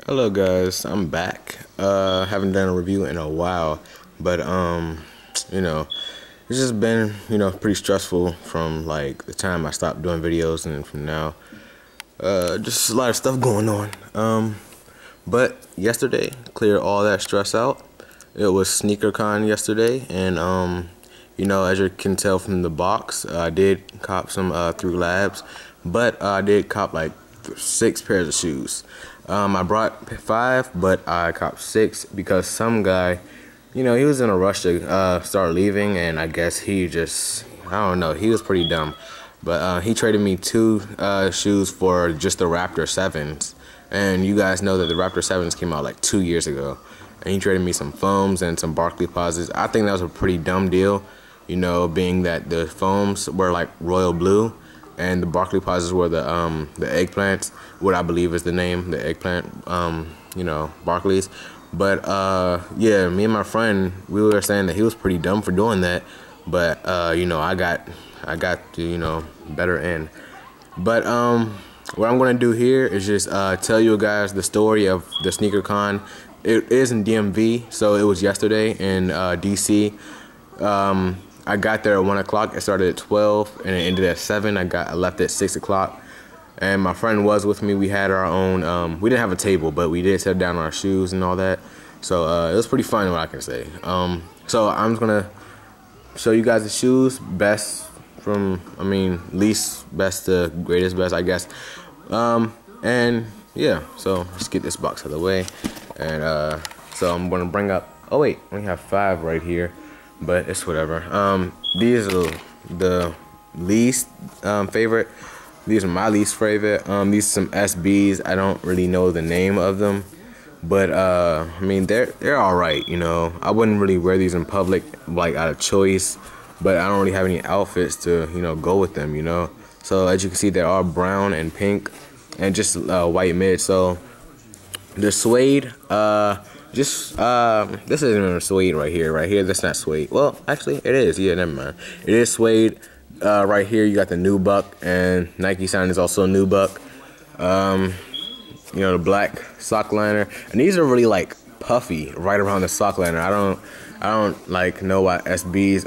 Hello guys, I'm back. Haven't done a review in a while, but it's just been, pretty stressful from like the time I stopped doing videos and from now. Just a lot of stuff going on. But yesterday cleared all that stress out. It was SneakerCon yesterday, and as you can tell from the box, I did cop some through Labs, but I did cop like 6 pairs of shoes. I brought 5, but I copped 6 because some guy, he was in a rush to start leaving, and I guess he just, I don't know, he was pretty dumb. But he traded me 2 shoes for just the Raptor 7s. And you guys know that the Raptor 7s came out like 2 years ago. And he traded me some foams and some Foamposites. I think that was a pretty dumb deal, being that the foams were like royal blue and the Foamposites were the eggplants, what I believe is the name, the eggplant, Barclays. But yeah, me and my friend, we were saying that he was pretty dumb for doing that. But I got the better end. But what I'm gonna do here is just tell you guys the story of the SneakerCon. It is in DMV, so it was yesterday in DC. I got there at 1 o'clock. It started at 12 and it ended at 7. I left at 6 o'clock, and my friend was with me. We had our own. We didn't have a table, but we did set down our shoes and all that. So it was pretty fun, what I can say. So I'm just gonna show you guys the shoes, best from, least best to greatest best, I guess. And yeah, so let's get this box out of the way. And so I'm gonna bring up, oh wait, we have 5 right here, but it's whatever. These are the least favorite. These are my least favorite. These are some SBs. I don't really know the name of them, but they're all right. I wouldn't really wear these in public like out of choice, but I don't really have any outfits to go with them. So as you can see, they're all brown and pink and just white mid. So the suede, this isn't even suede right here. That's not suede. Well, actually it is. Yeah, never mind. It is suede. Right here you got the nubuck, and Nike sign is also a nubuck. The black sock liner, and these are really like puffy right around the sock liner. I don't like know why SBs.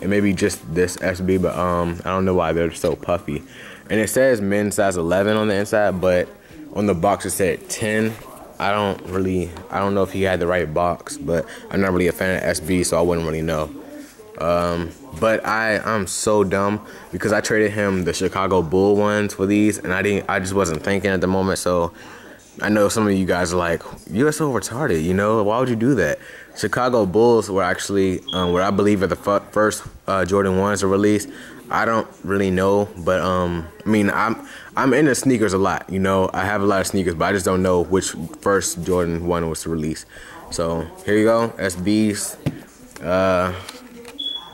Maybe just this SB, but I don't know why they're so puffy. And it says men's size 11 on the inside, but on the box it said 10. I don't know if he had the right box, but I'm not really a fan of SB, so I wouldn't really know. But I'm so dumb because I traded him the Chicago Bull ones for these, and I just wasn't thinking at the moment. So I know some of you guys are like, you're so retarded, why would you do that? Chicago Bulls were actually what I believe are the first Jordan 1s to release. I don't really know, but I'm into sneakers a lot. I have a lot of sneakers, but I just don't know which first Jordan 1 was released. So here you go, SBs.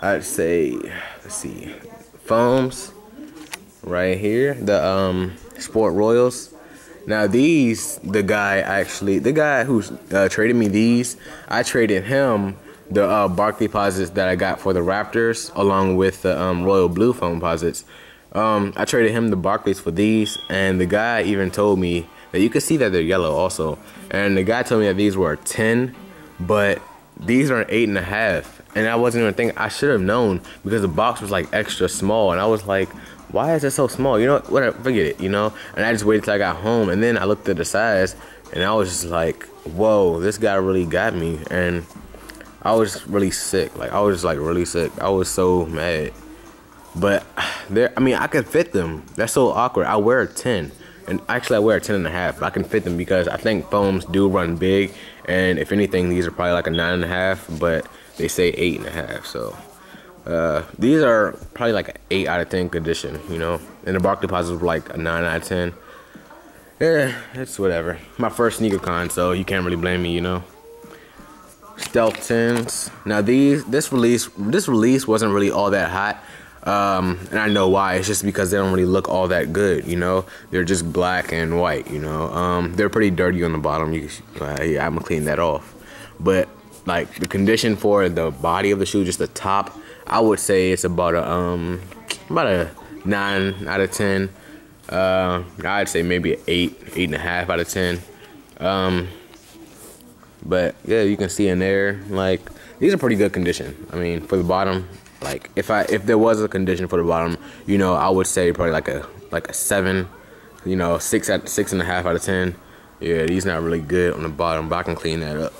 I'd say, let's see, foams right here, the Sport Royals. Now these, the guy who traded me these, I traded him the Foamposites that I got for the Raptors, along with the royal blue Foamposites. I traded him the Barclays for these, and the guy even told me that you can see that they're yellow also. And the guy told me that these were 10, but these are 8.5. And I wasn't even thinking, I should have known because the box was like extra small, and I was like, why is it so small? Whatever, forget it, And I just waited till I got home, and then I looked at the size, and I was just like, whoa, this guy really got me. And I was really sick. I was really sick. I was so mad. But I could fit them. That's so awkward. I wear a 10. And actually I wear a 10.5, but I can fit them because I think foams do run big. And if anything, these are probably like a 9.5, but they say 8.5. So these are probably like an 8 out of 10 condition, And the Foamposites were like a 9 out of 10. Yeah, it's whatever. My first SneakerCon, so you can't really blame me, Deltans. Now this release wasn't really all that hot, and I know why. It's just because they don't really look all that good, They're just black and white, They're pretty dirty on the bottom. Yeah, I'm gonna clean that off. But like the condition for the body of the shoe, just the top, I would say it's about a 9 out of 10. I'd say maybe an 8.5 out of 10. But yeah, you can see in there, like, these are pretty good condition. I mean, for the bottom, like, if there was a condition for the bottom, you know, I would say probably like a 7, you know, 6.5 out of 10. Yeah, these not really good on the bottom, but I can clean that up.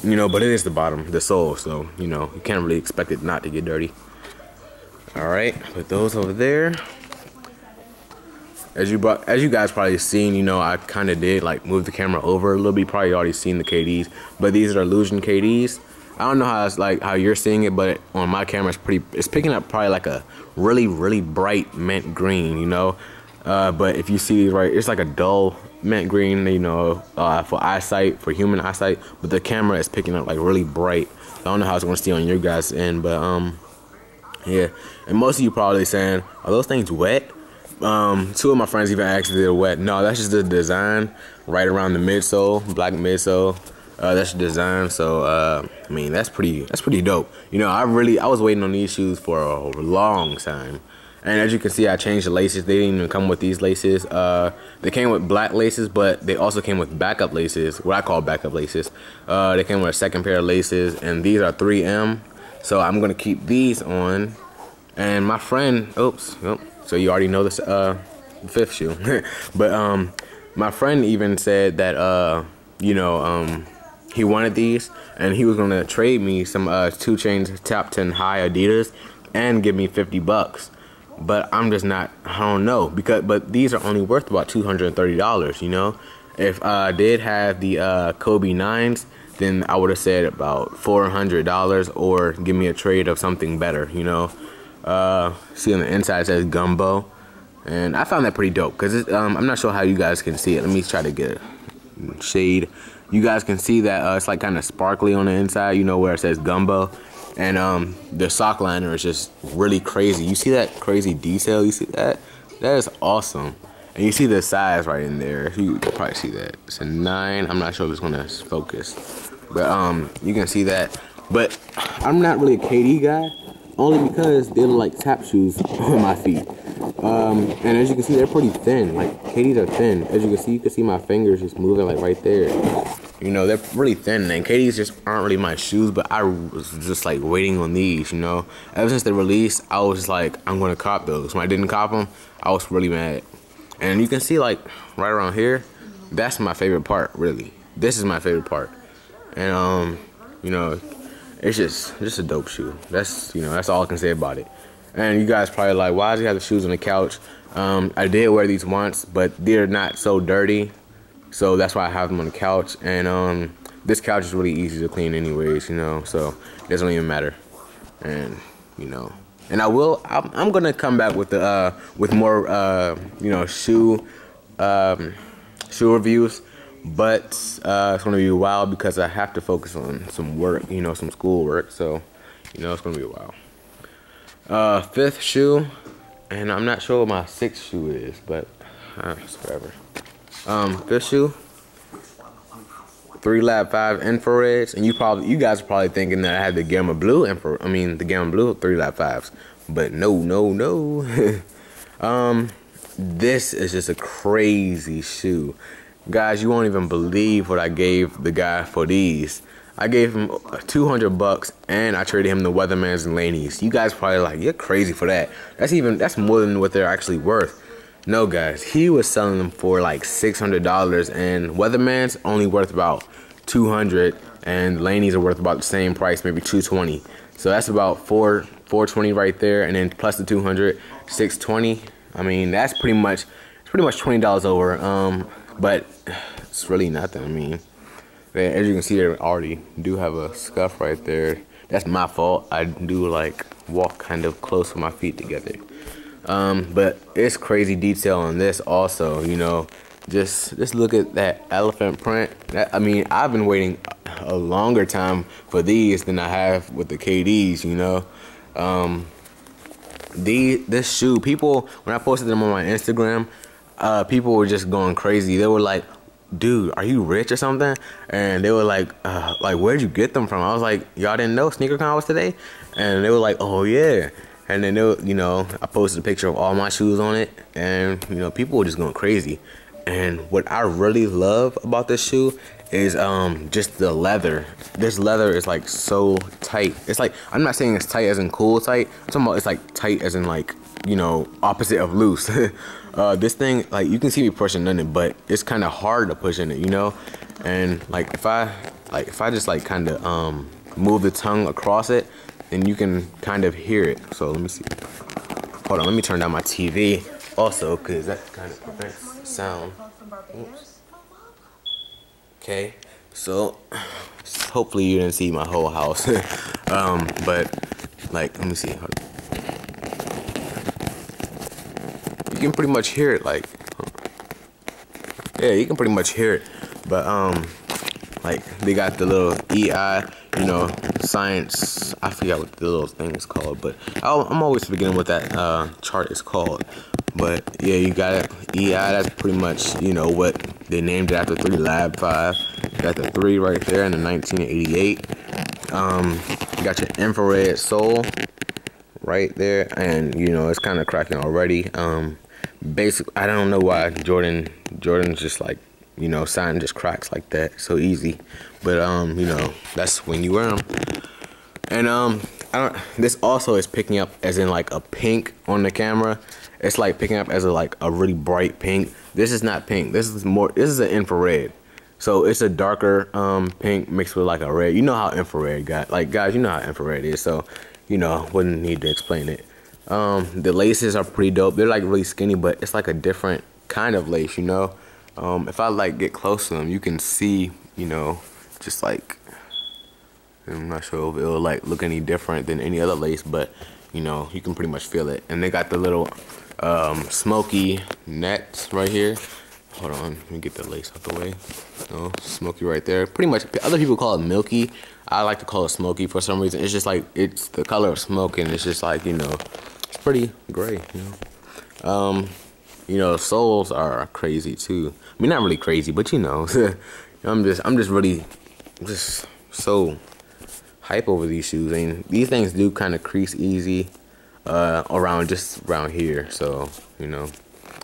You know, but it is the bottom, the sole, so you know, you can't really expect it not to get dirty. All right, put those over there. As you guys probably seen, you know, I kind of did like move the camera over a little bit. You probably already seen the KDs, but these are illusion KDs. I don't know how it's like how you're seeing it, but on my camera it's picking up probably like a really bright mint green, you know. But if you see right, it's like a dull mint green, you know, for eyesight, for human eyesight. But the camera is picking up like really bright. I don't know how it's gonna see on your guys' end, but yeah. And most of you probably saying, are those things wet? 2 of my friends even asked if they're wet. No, that's just the design right around the midsole, black midsole. That's the design. So I mean, that's pretty dope. You know, I was waiting on these shoes for a long time. And as you can see, I changed the laces. They didn't even come with these laces. They came with black laces, but they also came with backup laces, what I call backup laces. They came with a second pair of laces, and these are 3M. So I'm gonna keep these on. And my friend, so you already know this, the 5th shoe. But my friend even said that you know, he wanted these, and he was gonna trade me some 2 Chainz Top 10 High Adidas and give me $50. But I'm just not, I don't know, but these are only worth about $230, you know. If I did have the Kobe 9s, then I would have said about $400, or give me a trade of something better, you know. See on the inside it says Gumbo, and I found that pretty dope, because I'm not sure how you guys can see it. Let me try to get a shade. You guys can see that it's like kind of sparkly on the inside, you know, where it says Gumbo. And the sock liner is just really crazy. You see that crazy detail? You see that? That is awesome. And you see the size right in there. You can probably see that. It's a 9. I'm not sure if it's gonna focus, but you can see that. But I'm not really a KD guy, only because they look like tap shoes on my feet. And as you can see, they're pretty thin. Like, KDs are thin. As you can see my fingers just moving like right there. You know, they're really thin, and KDs just aren't really my shoes, but I was just like waiting on these, you know. Ever since they released, I was just like, I'm gonna cop those. When I didn't cop them, I was really mad. And you can see, like, right around here, that's my favorite part, really. This is my favorite part. And you know, it's just a dope shoe. That's, you know, that's all I can say about it. And you guys probably like, why does he have the shoes on the couch? I did wear these once, but they're not so dirty. So that's why I have them on the couch, and this couch is really easy to clean anyways, you know, so it doesn't even matter. And you know, and I'm gonna come back with the with more you know, shoe reviews, but it's gonna be a while because I have to focus on some work, you know, some school work, so you know, it's gonna be a while. 5th shoe, and I'm not sure what my 6th shoe is, but it's whatever. 5th shoe, 3 Lab 5 infrareds, and you guys are probably thinking that I had the Gamma Blue the Gamma Blue 3 Lab 5s, but no. This is just a crazy shoe, guys. You won't even believe what I gave the guy for these. I gave him $200, and I traded him the Weathermans and Laney's. You guys probably like, you're crazy for that. That's more than what they're actually worth. No, guys, he was selling them for like $600, and Weatherman's only worth about $200, and Laney's are worth about the same price, maybe $220. So that's about $420 right there, and then plus the $200, $620. I mean, that's pretty much $20 over. But it's really nothing. I mean, as you can see, they already do have a scuff right there. That's my fault. I do like walk kind of close with my feet together. But it's crazy detail on this also, you know. Just look at that elephant print. I mean, I've been waiting a longer time for these than I have with the KDs, you know. This shoe, people, when I posted them on my Instagram, people were just going crazy. They were like, dude, are you rich or something? And they were like, where'd you get them from? I was like, y'all didn't know SneakerCon was today? And they were like, oh yeah. And then they were, you know, I posted a picture of all my shoes on it, and you know, people were just going crazy. And what I really love about this shoe is just the leather. This leather is like so tight. It's like, I'm not saying it's tight as in cool tight. I'm talking about it's like tight as in like, you know, opposite of loose. This thing, like, you can see me pushing in it, but it's kind of hard to push in it, you know. And like if I just like kind of move the tongue across it, then you can kind of hear it. So let me see. Hold on, let me turn down my TV also, because that kind of prevents sound. Oops. Okay, so hopefully you didn't see my whole house. But like, let me see. You can pretty much hear it, like, yeah, you can pretty much hear it. But like, they got the little EI, you know, science, I forgot what the little thing is called, but I'm always forgetting what that chart is called. But yeah, you got it, EI, that's pretty much, you know, what they named it after 3 Lab 5. You got the 3 right there in the 1988. You got your infrared sole right there, and you know, it's kind of cracking already. Basically, I don't know why Jordan's just like, you know, sign just cracks like that so easy. But you know, that's when you wear them. And this also is picking up as in like a pink on the camera. It's like picking up as a like a really bright pink. This is not pink. This is an infrared. So it's a darker pink mixed with like a red. You know how infrared got, like, guys, you know how infrared is. So, you know, wouldn't need to explain it. The laces are pretty dope. They're like really skinny, but it's like a different kind of lace, you know. If I like get close to them, you can see, you know, just like, I'm not sure if it'll like look any different than any other lace, but you know, you can pretty much feel it. And they got the little smoky nets right here. Hold on, let me get the lace out the way. Oh, smoky right there. Pretty much, other people call it milky. I like to call it smoky for some reason. It's just like, it's the color of smoke, and it's just like, you know, it's pretty gray, you know. You know, soles are crazy too. I mean, not really crazy, but you know, I'm just really so hype over these shoes. I mean, these things do kind of crease easy around here. So, you know,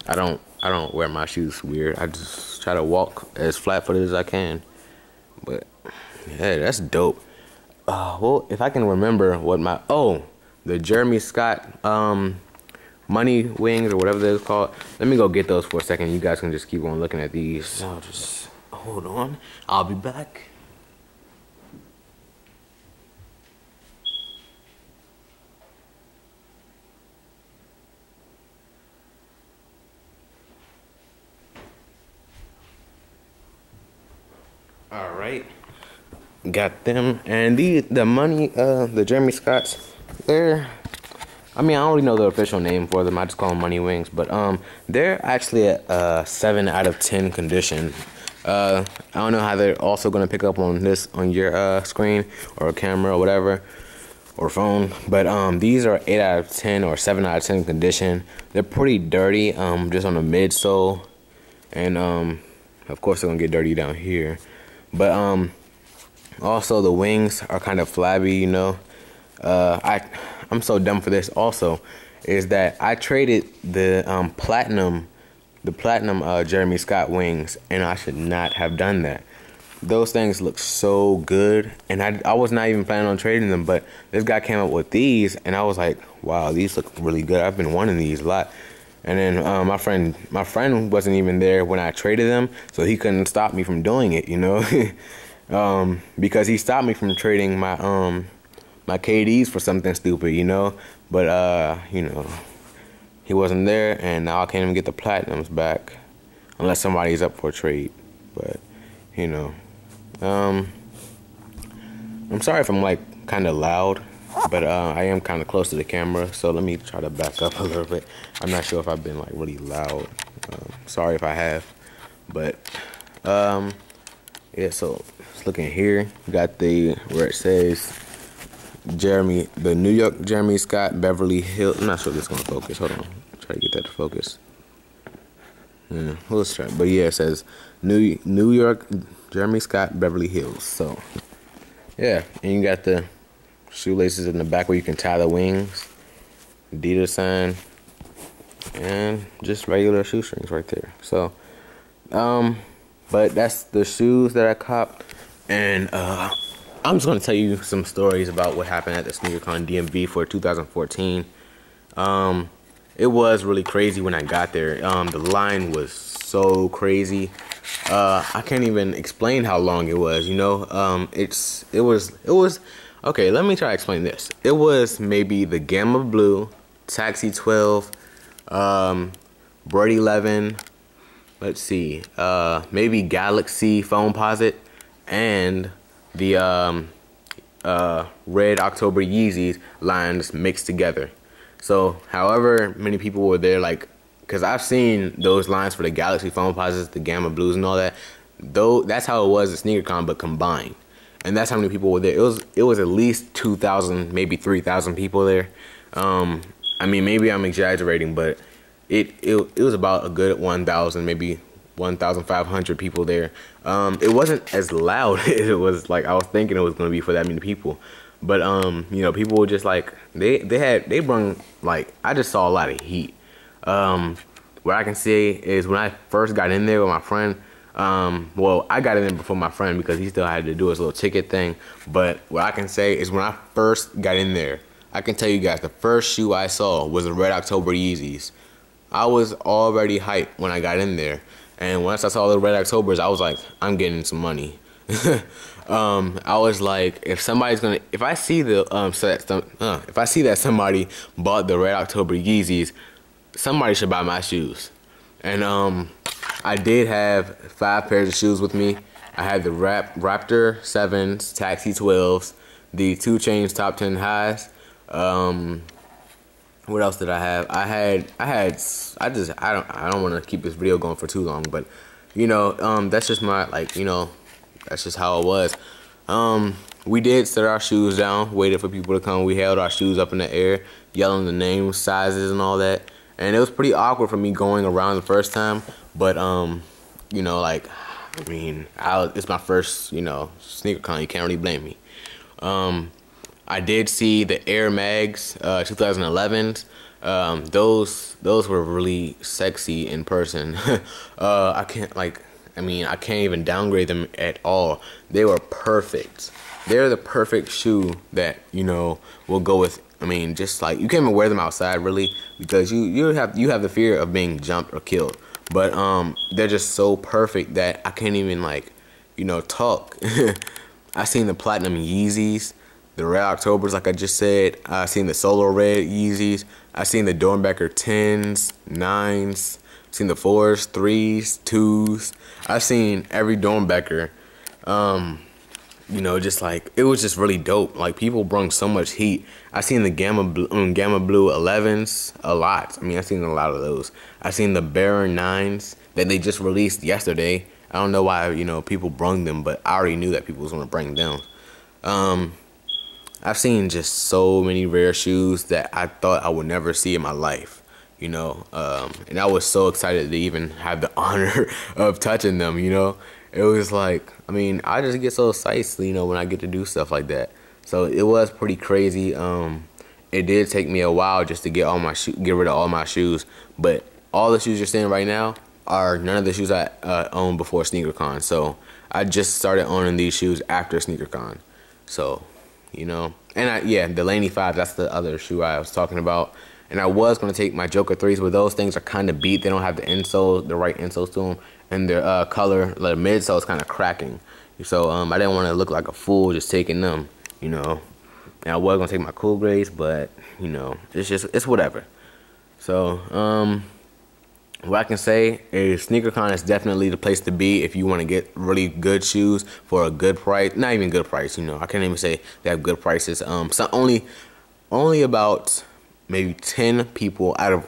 I don't wear my shoes weird. I just try to walk as flat-footed as I can. But yeah, that's dope. Well, if I can remember what the Jeremy Scott money wings or whatever they're called. Let me go get those for a second. You guys can just keep on looking at these. So just hold on. I'll be back. All right, got them. And the Jeremy Scotts, I mean, I don't really know the official name for them. I just call them money wings. But they're actually at 7 out of 10 condition. I don't know how they're also gonna pick up on this on your screen or camera or whatever or phone. But these are 8 out of 10 or 7 out of 10 condition. They're pretty dirty, just on the midsole, and of course they're gonna get dirty down here. But also the wings are kind of flabby, you know. I'm so dumb for this also, is that I traded the platinum Jeremy Scott wings, and I should not have done that. Those things look so good, and I was not even planning on trading them, but this guy came up with these, and I was like, wow, these look really good. I've been wanting these a lot. And then my friend wasn't even there when I traded them, so he couldn't stop me from doing it, you know. Because he stopped me from trading my my KDs for something stupid, you know. But you know, he wasn't there, and now I can't even get the platinums back unless somebody's up for a trade. But you know, I'm sorry if I'm like kind of loud, but I am kind of close to the camera, so let me try to back up a little bit. I'm not sure if I've been like really loud. Sorry if I have, but yeah. So let's look in here. You got where it says the New York Jeremy Scott Beverly Hills. I'm not sure if this is gonna focus. Hold on, try to get that to focus. Yeah, let's try. But yeah, it says New York Jeremy Scott Beverly Hills. So yeah, and you got the shoelaces in the back where you can tie the wings, Adidas sign, and just regular shoestrings right there. So But that's the shoes that I copped, and I'm just gonna tell you some stories about what happened at the SneakerCon DMV for 2014. It was really crazy when I got there. The line was so crazy. I can't even explain how long it was. You know, it was. Okay, let me try to explain this. It was maybe the Gamma Blue, Taxi 12, Bird 11. Let's see, maybe Galaxy Foamposite, and the Red October Yeezys lines mixed together. So however many people were there, like, because I've seen those lines for the Galaxy Foamposites, the Gamma Blues and all that, though that's how it was at SneakerCon, but combined. And that's how many people were there. It was at least 2,000, maybe 3,000 people there. I mean, maybe I'm exaggerating, but it was about a good 1,000, maybe 1,500 people there. It wasn't as loud as it was like I was thinking it was going to be for that many people. But you know, people were just like they brung, like, I just saw a lot of heat. What I can say is when I first got in there with my friend, well, I got in there before my friend because he still had to do his little ticket thing. But what I can say is when I first got in there, I can tell you guys the first shoe I saw was the Red October Yeezys. I was already hyped when I got in there, and once I saw the Red Octobers, I was like, I'm getting some money. I was like, if I see if I see that somebody bought the Red October Yeezys, somebody should buy my shoes. And I did have 5 pairs of shoes with me. I had the Raptor 7s, Taxi 12s, the 2 Chainz Top 10 highs. What else did I have? I don't want to keep this video going for too long, but you know, that's just my, like, you know, that's just how it was. We did set our shoes down, waited for people to come. We held our shoes up in the air, yelling the names, sizes, and all that. And it was pretty awkward for me going around the first time, but you know, like, I mean, it's my first, you know, SneakerCon. You can't really blame me. I did see the Air Mags 2011s. Those were really sexy in person. I can't even downgrade them at all. They were perfect. They're the perfect shoe that, you know, will go with, I mean, just like, you can't even wear them outside really, because you have the fear of being jumped or killed. But they're just so perfect that I can't even, like, you know, talk. I seen the Platinum Yeezys, the Red Octobers, like I just said. I seen the Solo Red Yeezys. I seen the Dornbecker 10s, 9s. Seen the 4s, 3s, 2s. I've seen every Dornbecker. You know, just like, it was just really dope. Like, people brung so much heat. I seen the Gamma Blue 11s a lot. I mean, I seen a lot of those. I seen the Baron 9s that they just released yesterday. I don't know why, you know, people brung them, but I already knew that people was gonna bring them. I've seen just so many rare shoes that I thought I would never see in my life, you know, and I was so excited to even have the honor of touching them, you know. It was like, I mean, I just get so excited, you know, when I get to do stuff like that. So it was pretty crazy. It did take me a while just to get rid of all my shoes, but all the shoes you're seeing right now are none of the shoes I owned before SneakerCon. So I just started owning these shoes after SneakerCon. So, you know, and yeah, the Laney 5, that's the other shoe I was talking about. And I was going to take my Joker 3s, but those things are kind of beat. They don't have the right insoles to them. And their color, the midsole is kind of cracking. So I didn't want to look like a fool just taking them, you know. And I was going to take my Cool Grays, but, you know, it's whatever. So, what I can say is SneakerCon is definitely the place to be if you want to get really good shoes for a good price. Not even good price, you know. I can't even say they have good prices. So only about maybe 10 people out of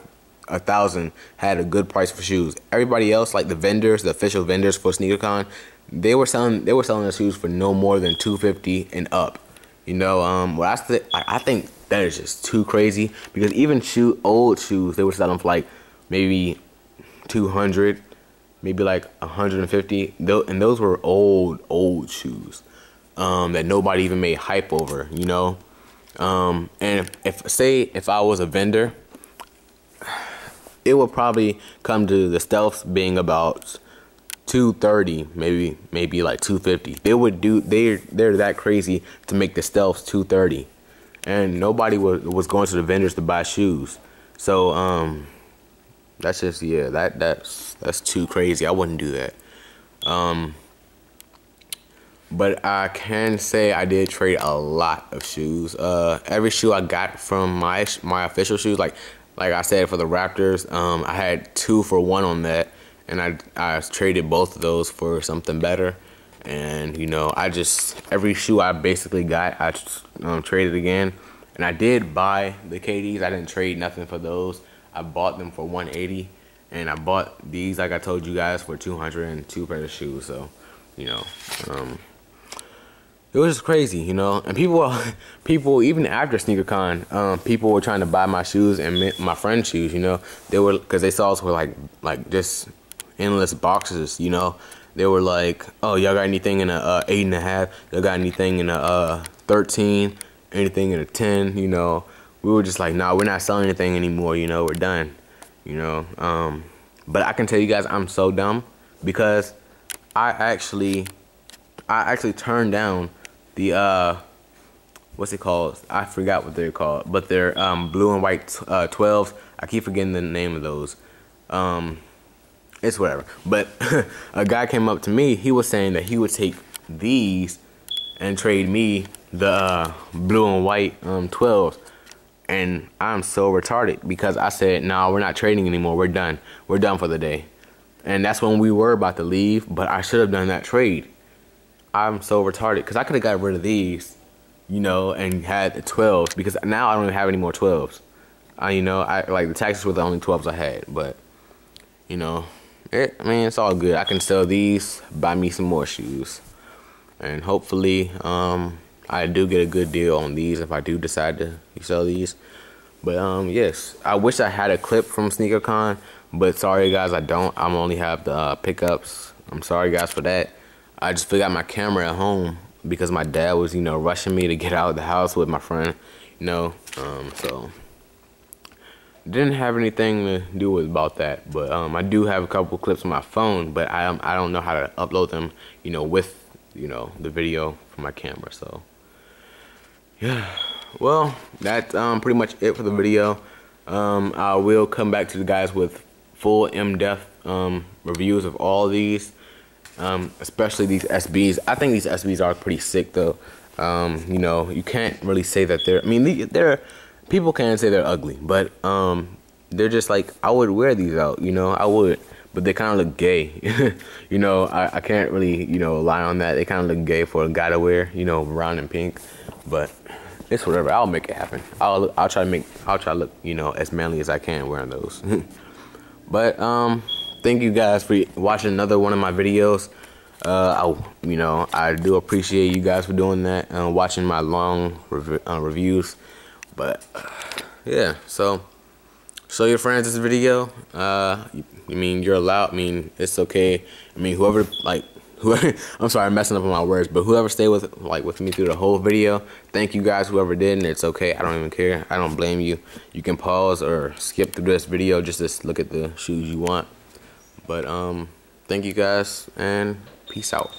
1,000 had a good price for shoes. Everybody else, like the vendors, the official vendors for SneakerCon, they were selling the shoes for no more than $250 and up. You know, I think that is just too crazy, because even old shoes, they were selling for like maybe 200, maybe like 150. And those were old shoes that nobody even made hype over, you know. And if I was a vendor, it would probably come to the stealths being about 230, maybe like 250. They're that crazy to make the stealths 230, and nobody was going to the vendors to buy shoes. So that's just, yeah, that's too crazy. I wouldn't do that. But I can say I did trade a lot of shoes. Every shoe I got from my official shoes, like I said for the Raptors, I had 2 for 1 on that, and I traded both of those for something better. And you know, every shoe I basically got, I traded again. And I did buy the KDs. I didn't trade nothing for those. I bought them for 180, and I bought these, like I told you guys, for 202 pairs of shoes. So, you know, it was just crazy, you know. And people even after SneakerCon, people were trying to buy my shoes and my friend's shoes, you know. They were, because they saw us with like just endless boxes, you know. They were like, oh, y'all got anything in a 8.5? Y'all got anything in a 13? Anything in a 10? You know. We were just like, nah, we're not selling anything anymore, you know. We're done, you know. But I can tell you guys, I'm so dumb, because I actually turned down the what's it called? I forgot what they're called, but they're blue and white 12s. I keep forgetting the name of those. It's whatever. But a guy came up to me. He was saying that he would take these and trade me the blue and white 12s. And I'm so retarded, because I said, nah, we're not trading anymore. We're done. We're done for the day. And that's when we were about to leave, but I should have done that trade. I'm so retarded, because I could have got rid of these, you know, and had the 12s, because now I don't even have any more 12s. You know, like the taxes were the only 12s I had, but, you know, I mean, it's all good. I can sell these, buy me some more shoes, and hopefully, I do get a good deal on these if I do decide to sell these. But yes, I wish I had a clip from SneakerCon, but sorry guys, I don't. I only have the pickups. I'm sorry guys for that. I just forgot my camera at home because my dad was, you know, rushing me to get out of the house with my friend, you know. So didn't have anything to do with about that. But I do have a couple clips on my phone, but I don't know how to upload them, you know, with, you know, the video from my camera. So yeah, well, that's pretty much it for the video. I will come back to the guys with full in-depth reviews of all these, especially these SBs. I think these SBs are pretty sick though. You know, you can't really say that they're, I mean, people can say they're ugly, but they're just like, I would wear these out, you know, I would, but they kind of look gay. You know, I can't really, you know, lie on that. They kind of look gay for a guy to wear, you know, brown and pink, but it's whatever. I'll make it happen. I'll try to look, you know, as manly as I can wearing those. But thank you guys for watching another one of my videos. You know, I do appreciate you guys for doing that and watching my long reviews. But yeah, so show your friends this video. I mean, you're allowed. I mean, it's okay. I mean, whoever, I'm sorry, I'm messing up on my words, but whoever stayed with me through the whole video, thank you guys. Whoever didn't, it's okay. I don't even care. I don't blame you. You can pause or skip through this video just to look at the shoes you want. But thank you guys, and peace out.